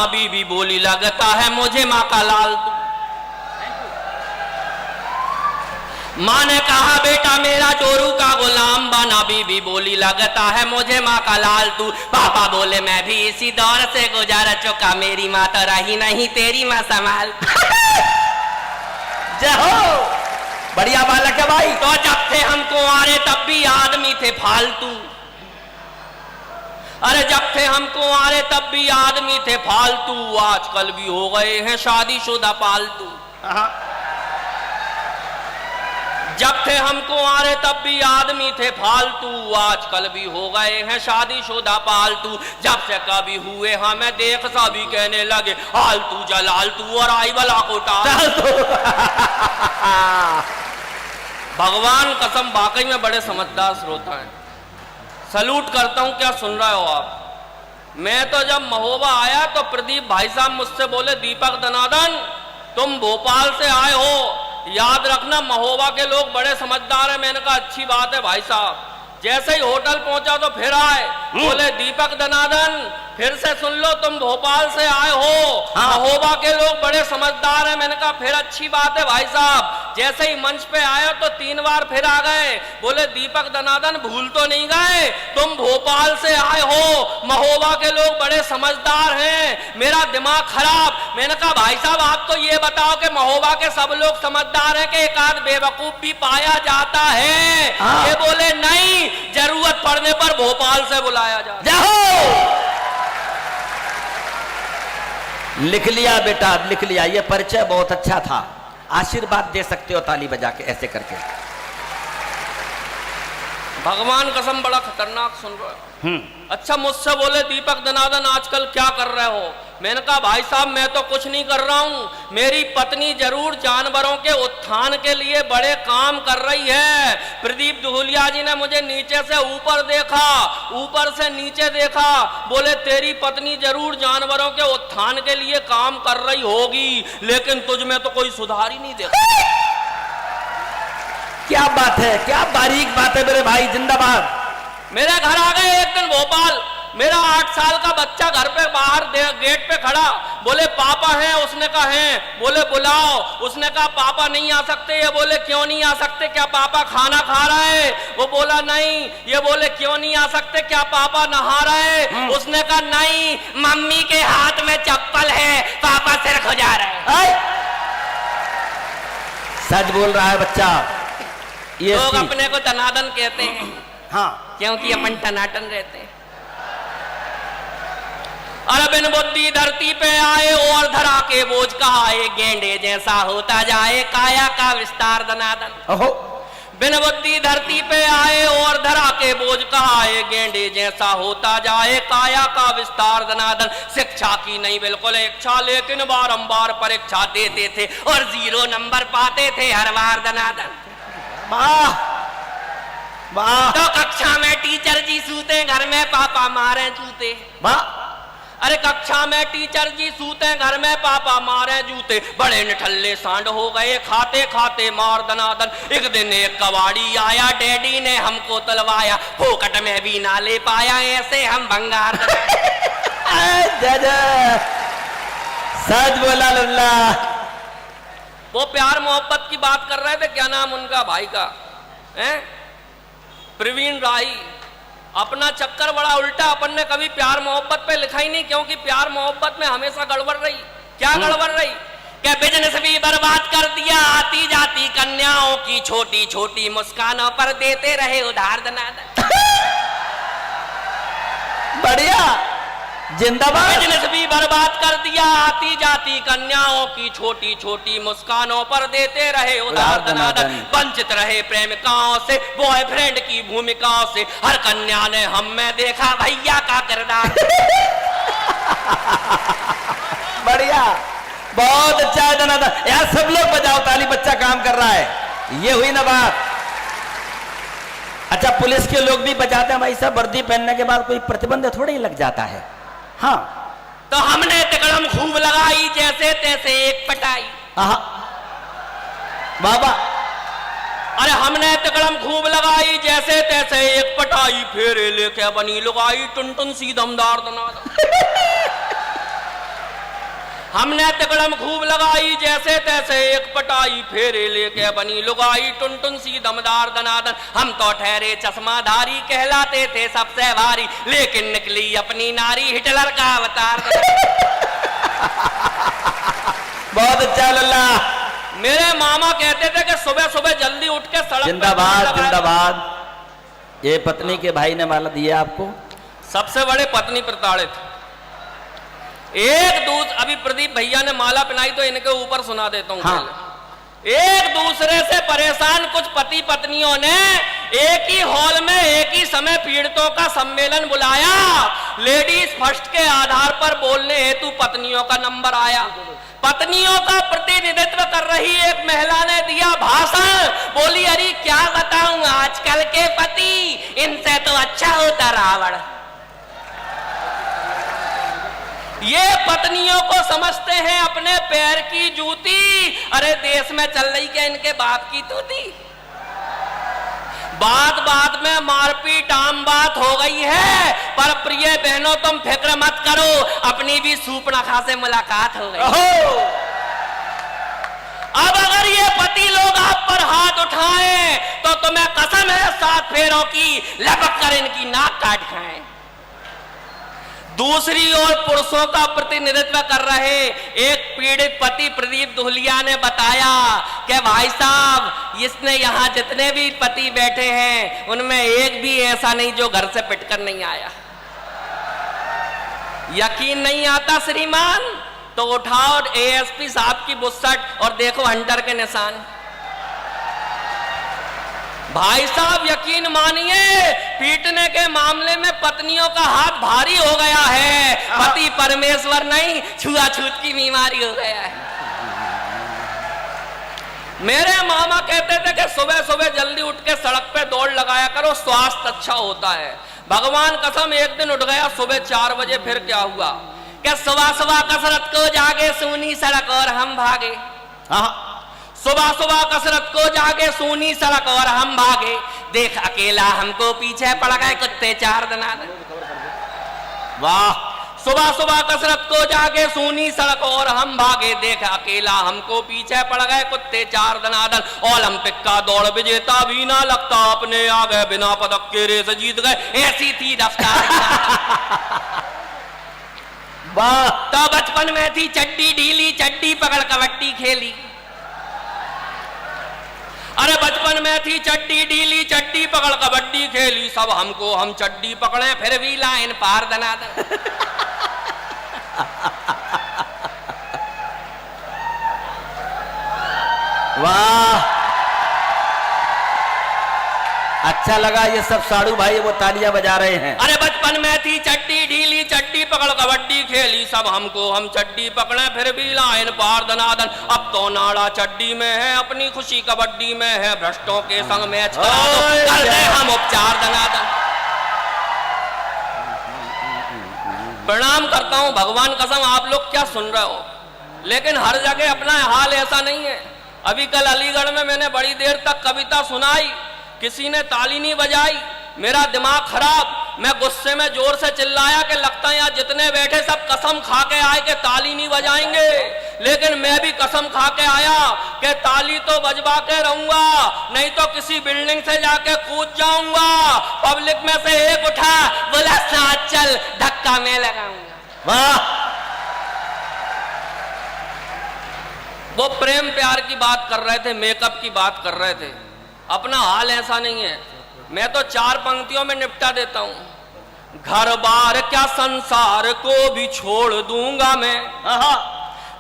बीबी बोली लगता है मुझे माँ का लाल तू। माँ ने कहा बेटा मेरा चोरू का गुलाम बना, बीबी बोली लगता है मुझे माँ का लाल तू। पापा बोले मैं भी इसी दौर से गुजर चुका, मेरी माँ तो रही नहीं तेरी माँ संभाल। जय हो, बढ़िया बालक है भाई। तो जब थे हम कुंवारे तब भी आदमी थे फालतू, अरे जब थे हम कुंवारे तब भी आदमी थे फालतू, आजकल भी हो गए हैं शादीशुदा पालतू। जब थे हम कुंवारे तब भी आदमी थे फालतू, आजकल भी हो गए हैं शादीशुदा पालतू। जब से कभी हुए हमें देख सभी कहने लगे आलतू जलालतू और आई वाला कोटा। भगवान कसम वाकई में बड़े समझदार श्रोता हैं, सलूट करता हूं। क्या सुन रहे हो आप? मैं तो जब महोबा आया तो प्रदीप भाई साहब मुझसे बोले दीपक दनादन तुम भोपाल से आए हो, याद रखना महोबा के लोग बड़े समझदार हैं। मैंने कहा अच्छी बात है भाई साहब। जैसे ही होटल पहुंचा तो फिर आए, बोले दीपक दनादन फिर से सुन लो तुम भोपाल से आए हो, महोबा के लोग बड़े समझदार हैं। मैंने कहा फिर अच्छी बात है भाई साहब। जैसे ही मंच पे आए तो 3 बार फिर आ गए, बोले दीपक दनादन भूल तो नहीं गए तुम भोपाल से आए हो, महोबा के लोग बड़े समझदार हैं। मेरा दिमाग खराब। मैंने कहा भाई साहब आप तो ये बताओ कि महोबा के सब लोग समझदार हैं कि एक आध बेवकूफ भी पाया जाता है? ये बोले नहीं, जरूरत पड़ने पर भोपाल से बुलाया जाता है। लिख लिया बेटा, लिख लिया। ये परिचय बहुत अच्छा था, आशीर्वाद दे सकते हो ताली बजा के ऐसे करके। भगवान कसम बड़ा खतरनाक सुन रहे हो। अच्छा मुझसे बोले दीपक दनादन आजकल क्या कर रहे हो? मैंने कहा भाई साहब मैं तो कुछ नहीं कर रहा हूं, मेरी पत्नी जरूर जानवरों के उत्थान के लिए बड़े काम कर रही है। प्रदीप दुहुलिया जी ने मुझे नीचे से ऊपर देखा, ऊपर से नीचे देखा, बोले तेरी पत्नी जरूर जानवरों के उत्थान के लिए काम कर रही होगी, लेकिन तुझ में तो कोई सुधार ही नहीं देखा। क्या बात है, क्या बारीक बात है मेरे भाई, जिंदाबाद। मेरे घर आ गए एक दिन भोपाल, मेरा 8 साल का बच्चा घर पे बाहर गेट पे खड़ा, बोले पापा हैं? उसने कहा हैं। बोले बुलाओ। उसने कहा पापा नहीं आ सकते। ये बोले क्यों नहीं आ सकते? क्या पापा खाना खा रहे हैं? वो बोला नहीं। ये बोले क्यों नहीं आ सकते? क्या पापा नहा रहे हैं? उसने कहा नहीं, मम्मी के हाथ में चप्पल है, पापा सिर खुजा रहे हैं। सच बोल रहा है बच्चा। ये लोग अपने को दनादन कहते हैं, हाँ, क्योंकि अपन टनाटन रहते हैं। अरे बिन बुद्धि धरती पे आए और धरा के बोझ कहाए, गेंडे जैसा होता जाए काया का विस्तार दनादन। ओहो। बिन बुद्धि धरती पे आए और धरा के बोझ कहाए, गेंडे जैसा होता जाए काया का विस्तार दनादन। शिक्षा की नहीं बिल्कुल इच्छा, लेकिन बारंबार परीक्षा देते थे और 0 नंबर पाते थे हर बार दनादन। वाह वाह। तो कक्षा में टीचर जी सूते, घर में पापा मारे जूते। वाह। अरे कक्षा में टीचर जी सूते, घर में पापा मारे जूते। बड़े निठल्ले सांड हो गए खाते खाते मार दनादन। एक दिन एक कबाड़ी आया, डैडी ने हमको तलवाया, फोकट में भी ना ले पाया, ऐसे हम भंगार। सच बोला लल्ला। वो प्यार मोहब्बत की बात कर रहे थे, क्या नाम उनका भाई का है? प्रवीण राही। अपना चक्कर बड़ा उल्टा, अपन ने कभी प्यार मोहब्बत पे लिखा ही नहीं, क्योंकि प्यार मोहब्बत में हमेशा गड़बड़ रही। क्या गड़बड़ रही? क्या बिजनेस भी बर्बाद कर दिया, आती जाती कन्याओं की छोटी छोटी मुस्कानों पर देते रहे उधार दनादन। बढ़िया, जिंदाबाद। बिजनेस भी बर्बाद कर दिया, आती जाती कन्याओं की छोटी छोटी मुस्कानों पर देते रहे उधार दनादन। वंचित रहे प्रेमिकाओं से, बॉयफ्रेंड की भूमिकाओं से, हर कन्या ने हम में देखा भैया का किरदार। बढ़िया, बहुत अच्छा है दनादन। यार सब लोग बजाओ ताली, बच्चा काम कर रहा है। ये हुई ना बात। अच्छा पुलिस के लोग भी बजाते हैं भाई साहब, वर्दी पहनने के बाद कोई प्रतिबंध थोड़ा ही लग जाता है। हाँ, तो हमने तिकड़म खूब लगाई, जैसे तैसे एक पटाई। बाबा, अरे हमने तिकड़म खूब लगाई, जैसे तैसे एक पटाई, फेरे लेके बनी लुगाई, टुन टुन सी दमदार दनादन। हमने तिकड़म खूब लगाई जैसे तैसे एक पटाई फेरे लेके बनी लुगाई टुन टुन सी दमदार दनादन। हम तो ठहरे चश्माधारी कहलाते थे सबसे भारी, लेकिन निकली अपनी नारी हिटलर का अवतार। बहुत अच्छा लल्ला। मेरे मामा कहते थे कि सुबह सुबह जल्दी उठ के सड़क जिंदाबाद जिंदाबाद। ये पत्नी के भाई ने माला दिया आपको? सबसे बड़े पत्नी प्रताड़ित। एक दूसरे, अभी प्रदीप भैया ने माला पहनाई तो इनके ऊपर सुना देता हूं। हाँ। एक दूसरे से परेशान कुछ पति पत्नियों ने एक ही हॉल में एक ही समय पीड़ितों का सम्मेलन बुलाया। लेडीज फर्स्ट के आधार पर बोलने हेतु पत्नियों का नंबर आया। पत्नियों का प्रतिनिधित्व कर रही एक महिला ने दिया भाषण। बोली, अरे क्या बताऊं, आजकल के पति, इनसे तो अच्छा होता रावण। ये पत्नियों को समझते हैं अपने पैर की जूती। अरे देश में चल रही क्या इनके बाप की तूती। बात बात में मारपीट आम बात हो गई है। पर प्रिय बहनों, तुम फिक्र मत करो, अपनी भी सूपनाखा से मुलाकात हो गई। अब अगर ये पति लोग आप पर हाथ उठाएं तो तुम्हें कसम है 7 फेरों की लपक कर इनकी नाक काट खाएं। दूसरी ओर पुरुषों का प्रतिनिधित्व कर रहे एक पीड़ित पति प्रदीप दुहलिया ने बताया कि भाई साहब, इसने यहाँ जितने भी पति बैठे हैं उनमें एक भी ऐसा नहीं जो घर से पिटकर नहीं आया। यकीन नहीं आता श्रीमान? तो उठाओ एएसपी साहब की बुस्सट और देखो हंटर के निशान। भाई साहब यकीन मानिए, पीटने के मामले में पत्नियों का हाथ भारी हो गया है। पति परमेश्वर नहीं, छुआछूत की बीमारी हो गया है। मेरे मामा कहते थे कि सुबह सुबह जल्दी उठ के सड़क पे दौड़ लगाया करो, स्वास्थ्य अच्छा होता है। भगवान कसम, एक दिन उठ गया सुबह 4 बजे। फिर क्या हुआ कि सुबह सुबह कसरत को जागे सूनी सड़क और हम भागे। सुबह सुबह कसरत को जागे सूनी सड़क और हम भागे। देख अकेला हमको पीछे पड़ गए कुत्ते 4 दनादन। वाह। सुबह सुबह कसरत को जागे सूनी सड़क और हम भागे। देख अकेला हमको पीछे पड़ गए कुत्ते 4 दनादन। ओलंपिक का दौड़ विजेता भी ना लगता, अपने आ गए बिना पदक के रेस जीत गए, ऐसी थी रफ्तार। वाह। तो बचपन में थी चड्डी ढीली, चड्डी पकड़ कबड्डी खेली। अरे बचपन में थी चड्डी ढीली, चड्डी पकड़ कबड्डी खेली। सब हमको हम चड्डी पकड़े फिर भी लाइन पार दनादन। वाह, अच्छा लगा। ये सब साड़ू भाई वो तालियां बजा रहे हैं। अरे बचपन में थी चड्डी ढीली, चड्डी पकड़ कबड्डी खेली। सब हमको हम चड्डी पकड़े फिर भी लाइन पार दनादन। अब तो नाड़ा चड्डी में है, अपनी खुशी कबड्डी में है। भ्रष्टों के संग मैच करा दो, कर दे हम उपचार दनादन। प्रणाम करता हूं, भगवान कसम आप लोग क्या सुन रहे हो, लेकिन हर जगह अपना हाल ऐसा नहीं है। अभी कल अलीगढ़ में मैंने बड़ी देर तक कविता सुनाई, किसी ने ताली नहीं बजाई, मेरा दिमाग खराब। मैं गुस्से में जोर से चिल्लाया कि लगता है यहाँ जितने बैठे सब कसम खा के आए कि ताली नहीं बजाएंगे। लेकिन मैं भी कसम खा के आया कि ताली तो बजवा के रहूंगा, नहीं तो किसी बिल्डिंग से जाके कूद जाऊंगा। पब्लिक में से एक उठा, बोला साथ चल, धक्का मैं लगाऊंगा। वाह। वो प्रेम प्यार की बात कर रहे थे, मेकअप की बात कर रहे थे। अपना हाल ऐसा नहीं है। मैं तो 4 पंक्तियों में निपटा देता हूं। घर बार क्या संसार को भी छोड़ दूंगा मैं।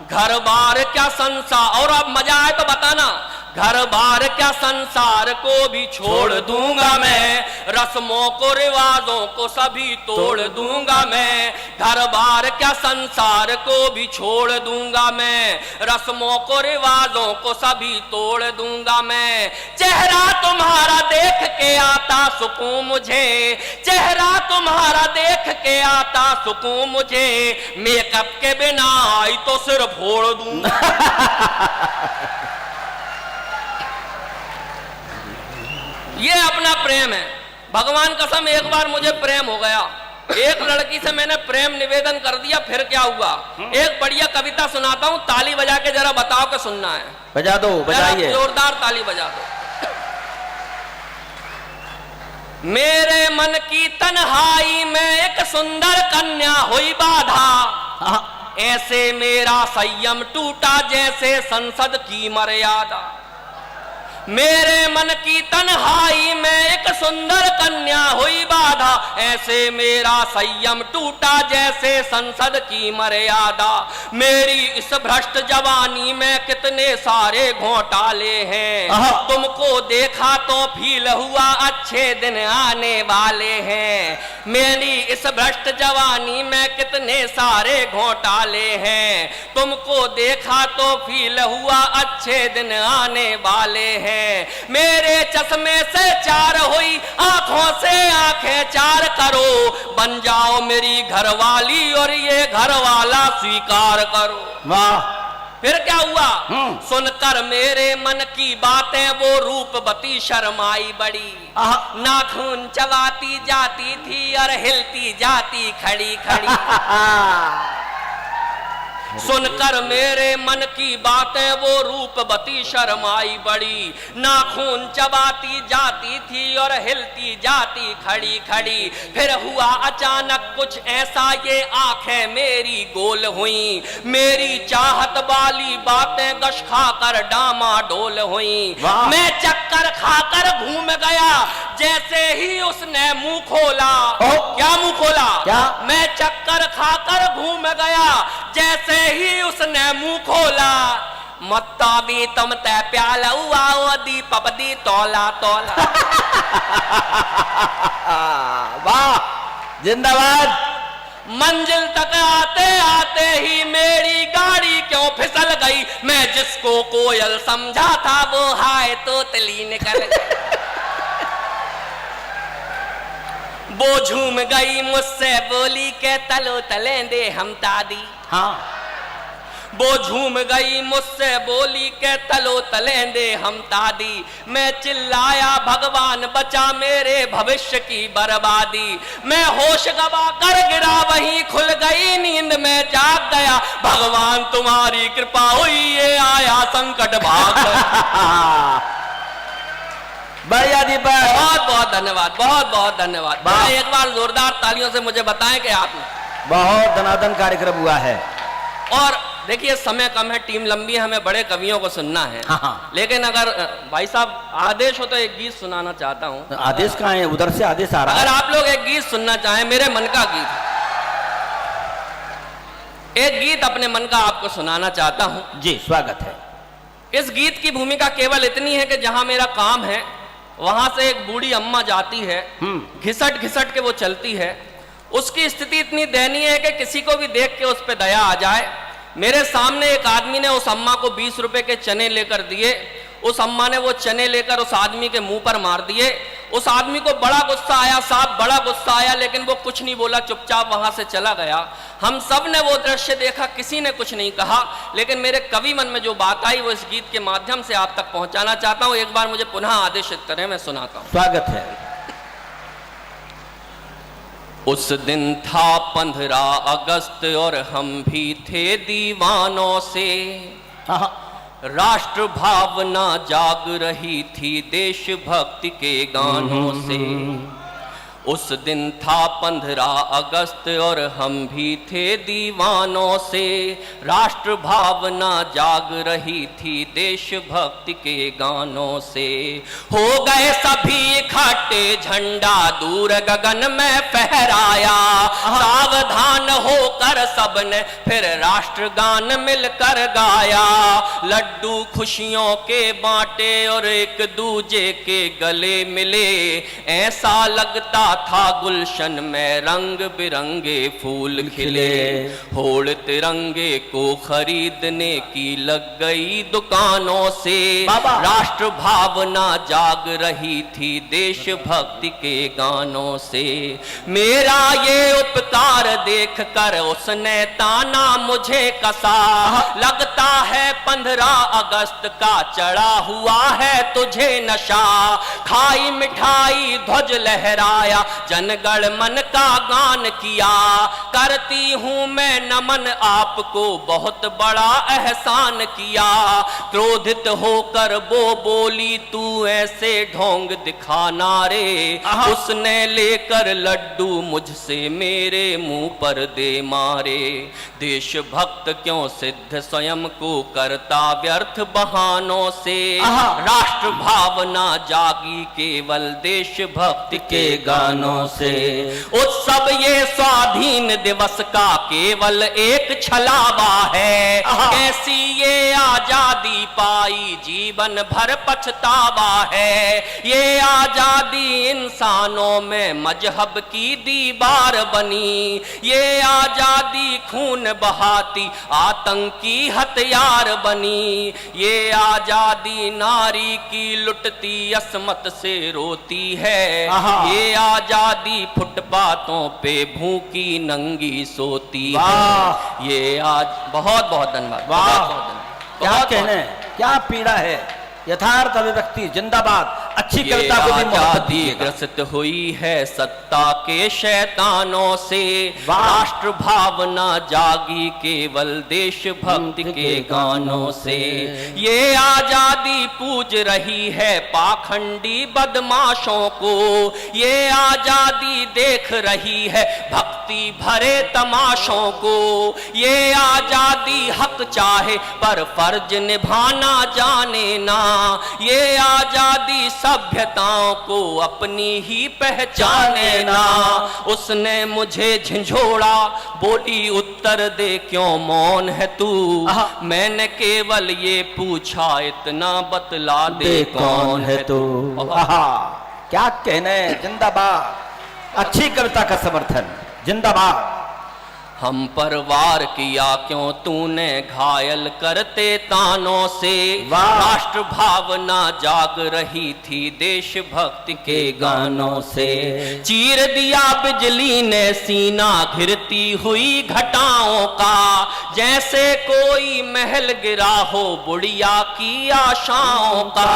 घर बार क्या संसार, और अब मजा आए तो बताना। घर बार क्या संसार को भी छोड़ दूंगा मैं, रस्मों को रिवाजों को सभी तोड़ दूंगा मैं। घर बार क्या संसार को भी छोड़ दूंगा मैं, रस्मों को रिवाजों को सभी तोड़ दूंगा मैं। चेहरा तुम्हारा देख के आता सुकून मुझे, चेहरा तुम्हारा देख के आता सुकून मुझे। मेकअप के बिना आई तो सिर फोड़ दूंगा। ये अपना प्रेम है। भगवान कसम एक बार मुझे प्रेम हो गया। एक लड़की से मैंने प्रेम निवेदन कर दिया, फिर क्या हुआ? एक बढ़िया कविता सुनाता हूँ, ताली बजा के जरा बताओ कि सुनना है। बजा दो, बजाइए। जोरदार ताली बजा दो। मेरे मन की तन्हाई में एक सुंदर कन्या हुई बाधा, ऐसे मेरा संयम टूटा जैसे संसद की मर्यादा। मेरे मन की तन्हाई में एक सुंदर कन्या हुई बाधा, ऐसे मेरा संयम टूटा जैसे संसद की मर्यादा। मेरी इस भ्रष्ट जवानी में कितने सारे घोटाले हैं, तुमको देखा तो फील हुआ अच्छे दिन आने वाले हैं। मेरी इस भ्रष्ट जवानी में कितने सारे घोटाले हैं, तुमको देखा तो फील हुआ अच्छे दिन आने वाले हैं। मेरे चश्मे से चार हुई आंखों से आंखें चार करो, बन जाओ मेरी घरवाली और ये घरवाला स्वीकार करो। वाह! फिर क्या हुआ? सुनकर मेरे मन की बातें वो रूपवती शर्माई बड़ी, नाखून चबाती जाती थी और हिलती जाती खड़ी खड़ी। सुनकर मेरे मन की बातें वो रूपवती शर्माई बड़ी, नाखून चबाती जाती थी और हिलती जाती खड़ी खड़ी। फिर हुआ अचानक कुछ ऐसा, ये आंखें मेरी गोल हुई, मेरी चाहत वाली बातें गश खाकर डामाडोल हुई। मैं चक्कर खाकर घूम गया जैसे ही उसने मुंह खोला। क्या मुंह खोला? क्या? मैं चक्कर खाकर घूम गया जैसे ही उसने मुंह खोला। मत्ता भी तुम ते प्याल हुआ दी पपदी तोला तोला। वाह! जिंदाबाद! मंजिल तक आते आते ही मेरी गाड़ी क्यों फिसल गई, मैं जिसको कोयल समझा था वो हाय तोतली निकल गई। वो झूम गई मुझसे बोली के तलो तलेंदे हम तादी। हाँ, वो झूम गई मुझसे बोली के तलो तलेंदे हम तादी। मैं चिल्लाया भगवान बचा मेरे भविष्य की बर्बादी। मैं होश गवा कर गिरा वहीं खुल गई नींद में जाग गया, भगवान तुम्हारी कृपा हुई ये आया संकट भाग गया। बढ़िया दीपक, बहुत बहुत धन्यवाद, बहुत बहुत धन्यवाद। एक बार जोरदार तालियों से मुझे बताएं कि आपने बहुत धनाधन कार्यक्रम हुआ है। और देखिए समय कम है, टीम लंबी है, हमें बड़े कवियों को सुनना है। लेकिन अगर भाई साहब आदेश हो तो एक गीत सुनाना चाहता हूँ। आदेश कहाँ है? उधर से आदेश आ रहा है। अगर आप लोग एक गीत सुनना चाहें, मेरे मन का गीत, एक गीत अपने मन का आपको सुनाना चाहता हूँ। जी, स्वागत है। इस गीत की भूमिका केवल इतनी है कि जहां मेरा काम है वहां से एक बूढ़ी अम्मा जाती है, घिसट घिसट के वो चलती है। उसकी स्थिति इतनी दयनीय है कि किसी को भी देख के उस पर दया आ जाए। मेरे सामने एक आदमी ने उस अम्मा को 20 रुपए के चने लेकर दिए। उस अम्मा ने वो चने लेकर उस आदमी के मुंह पर मार दिए। उस आदमी को बड़ा गुस्सा आया, साहब बड़ा गुस्सा आया, लेकिन वो कुछ नहीं बोला, चुपचाप वहां से चला गया। हम सब ने वो दृश्य देखा, किसी ने कुछ नहीं कहा, लेकिन मेरे कवि मन में जो बात आई वो इस गीत के माध्यम से आप तक पहुंचाना चाहता हूं। एक बार मुझे पुनः आदेशित करें, मैं सुनाता हूं। स्वागत है। उस दिन था 15 अगस्त और हम भी थे दीवानों से, राष्ट्र भावना जाग रही थी देशभक्ति के गानों से। उस दिन था 15 अगस्त और हम भी थे दीवानों से, राष्ट्र भावना जाग रही थी देशभक्ति के गानों से। हो गए सभी इकट्ठे, झंडा दूर गगन में फहराया, सावधान होकर सबने फिर राष्ट्रगान मिलकर गाया। लड्डू खुशियों के बांटे और एक दूजे के गले मिले, ऐसा लगता था गुलशन में रंग बिरंगे फूल खिले। होड़ तिरंगे को खरीदने की लग गई दुकानों से, राष्ट्र भावना जाग रही थी देशभक्ति के गानों से। मेरा ये उपकार देख कर उसने ताना मुझे कसा, लगता है 15 अगस्त का चढ़ा हुआ है तुझे नशा। खाई मिठाई ध्वज लहराया, जनगण मन का गान किया। करती हूँ मैं नमन आपको, बहुत बड़ा एहसान किया। क्रोधित होकर वो बोली, तू ऐसे ढोंग दिखाना रे। उसने लेकर लड्डू मुझसे मेरे मुंह पर दे मारे। देशभक्त क्यों सिद्ध स्वयं को करता व्यर्थ बहानों से। राष्ट्र भावना जागी केवल देशभक्ति के गानों से। उत्सव ये स्वाधीन दिवस का केवल एक छलावा है। कैसी ये आजादी पाई जीवन भर पछतावा है। ये आजादी इंसानों में मजहब की दीवार बनी। ये आजादी खून बहाती आतंकी हथियार बनी। ये आजादी नारी की लुटती असमत से रोती है। ये आजादी फुटपाथों पे भूखी नंगी सोती है। ये आज बहुत बहुत धन्यवाद। क्या कहने, क्या पीड़ा है। यथार्थ अभिव्यक्ति जिंदाबाद। अच्छी कविता को भी आजादी ग्रसित हुई है सत्ता के शैतानों से। राष्ट्र भावना जागी केवल देशभक्ति के गानों से। ये आजादी पूज रही है पाखंडी बदमाशों को। ये आजादी देख रही है भक्ति भरे तमाशों को। ये आजादी हक चाहे पर फर्ज निभाना जाने ना। ये आजादी सभ्यताओं को अपनी ही पहचाने ना। उसने मुझे झंझोड़ा, बोली उत्तर दे क्यों मौन है तू। मैंने केवल ये पूछा, इतना बतला दे कौन है तू। क्या कहने, जिंदाबाद। अच्छी कविता का समर्थन, जिंदाबाद। हम पर वार किया क्यों तूने घायल करते तानों से। राष्ट्र भावना जाग रही थी देशभक्ति के गानों से। चीर दिया बिजली ने सीना घिरती हुई घटाओं का। जैसे कोई महल गिरा हो बुढ़िया की आशाओं का।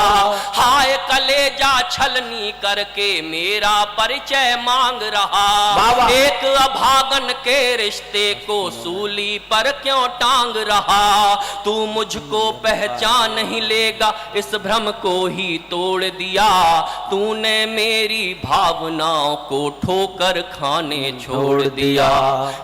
हाय कलेजा छलनी करके मेरा परिचय मांग रहा। एक अभागन के रिश्ते को सूली पर क्यों टांग रहा। तू मुझको पहचान नहीं लेगा, इस भ्रम को ही तोड़ दिया। तूने मेरी भावनाओं को ठोकर खाने छोड़ दिया।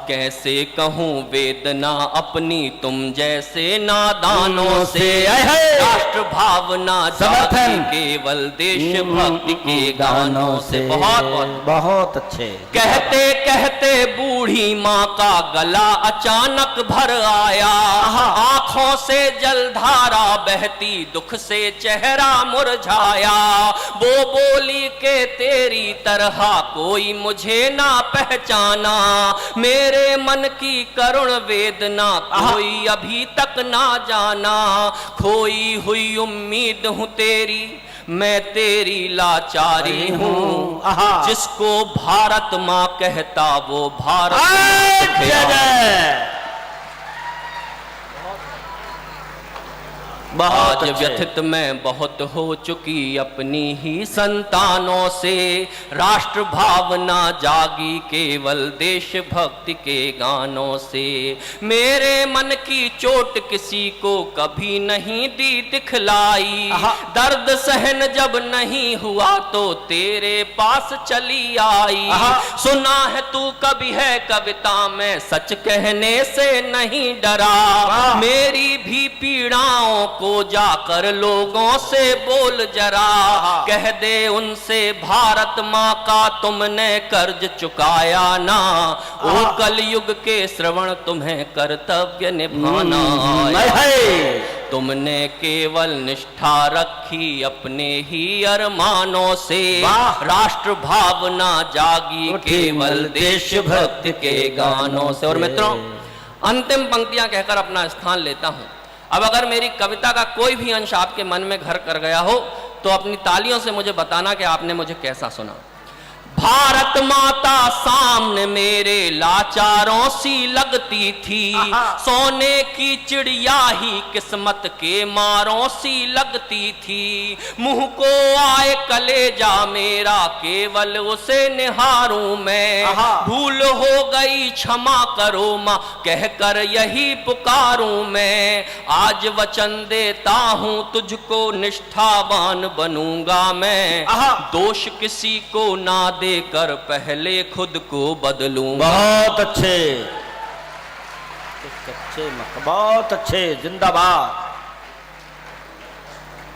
कैसे कहूँ वेदना अपनी तुम जैसे नादानों से। राष्ट्र भावना समर्थन केवल देशभक्ति के गानों से। बहुत अच्छे। कहते कहते बूढ़ी माँ का गला अचानक भर आया। आंखों से जलधारा बहती, दुख से चेहरा मुरझाया। वो बोली के तेरी तरह कोई मुझे ना पहचाना। मेरे मन की करुण वेदना कोई अभी तक ना जाना। खोई हुई उम्मीद हूँ तेरी, मैं तेरी लाचारी हूँ। जिसको भारत माँ कहता वो भारत। आज व्यथित मैं बहुत हो चुकी अपनी ही संतानों से। राष्ट्र भावना जागी केवल देशभक्ति के गानों से। मेरे मन की चोट किसी को कभी नहीं दी दिखलाई। दर्द सहन जब नहीं हुआ तो तेरे पास चली आई। सुना है तू कभी है कविता में, सच कहने से नहीं डरा। मेरी भी पीड़ाओं को जाकर लोगों से बोल जरा। कह दे उनसे भारत माँ का तुमने कर्ज चुकाया ना। ओ कलयुग के श्रवण तुम्हें कर्तव्य निभाना है। तुमने केवल निष्ठा रखी अपने ही अरमानों से। राष्ट्र भावना जागी केवल देशभक्ति के गानों से। और मित्रों, अंतिम पंक्तियां कहकर अपना स्थान लेता हूं। अब अगर मेरी कविता का कोई भी अंश आपके मन में घर कर गया हो तो अपनी तालियों से मुझे बताना कि आपने मुझे कैसा सुना। भारत माता सामने मेरे लाचारों सी लगती थी, सोने की चिड़िया ही किस्मत के मारों सी लगती थी। मुंह को आए कलेजा मेरा केवल उसे निहारूं मैं, भूल हो गई क्षमा करो माँ कहकर यही पुकारूं मैं। आज वचन देता हूँ तुझको निष्ठावान बनूंगा मैं, दोष किसी को ना देकर पहले खुद को बदलूंगा। बहुत अच्छे, बहुत अच्छे, जिंदाबाद।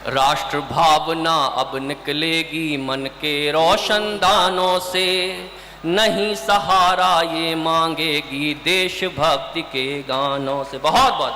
राष्ट्र भावना अब निकलेगी मन के रोशनदानों से, नहीं सहारा ये मांगेगी देशभक्ति के गानों से। बहुत बहुत